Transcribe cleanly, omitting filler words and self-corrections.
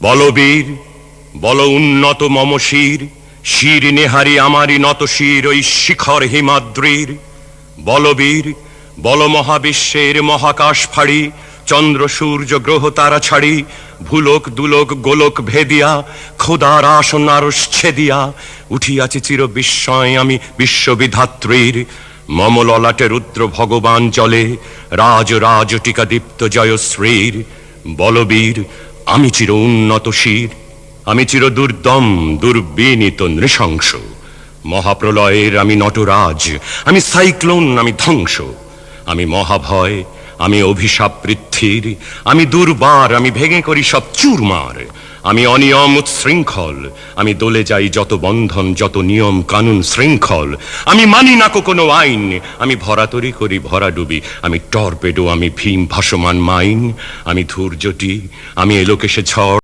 বলবীর বল উন্নত মম শির, শির নেহারি আমারি নত শির ওই শিখর হিমাদ্রির। বলবীর বল মহাবিশ্বের মহাকাশ ফাড়ি, চন্দ্র সূর্য গ্রহ তারা ছাড়ি, ভুলোক দুলোক গোলক ভেদিয়া, খোদার আসন আরশ ছেদিয়া উঠিয়াছি চির বিস্ময় আমি বিশ্ববিধাত্রীর। মম ললাটে রুদ্র ভগবান চলে, রাজ রাজ টিকা দীপ্ত জয়শ্রীর। বলবীর আমি চির উন্নত শির, আমি চির দুর্দম দুর্বিনীত নৃশংস। মহাপ্রলয়ের আমি নটরাজ, আমি সাইক্লোন, আমি ধ্বংস। আমি মহাভয়, আমি অভিশাপ পৃথ্বীর, আমি দুর্বার, আমি ভেঙে করি সব চুরমার। আমি অনিয়ম উচ্ছৃঙ্খল, আমি দলে যাই যত বন্ধন যত নিয়ম কানুন শৃঙ্খল। আমি মানি না কোনো আইন, আমি ভরাতরি করি ভরা ডুবি, আমি টর্পেডো, আমি ভীম ভাসমান মাইন। আমি ধূর্যটি, আমি এলোকেশে ঝড়।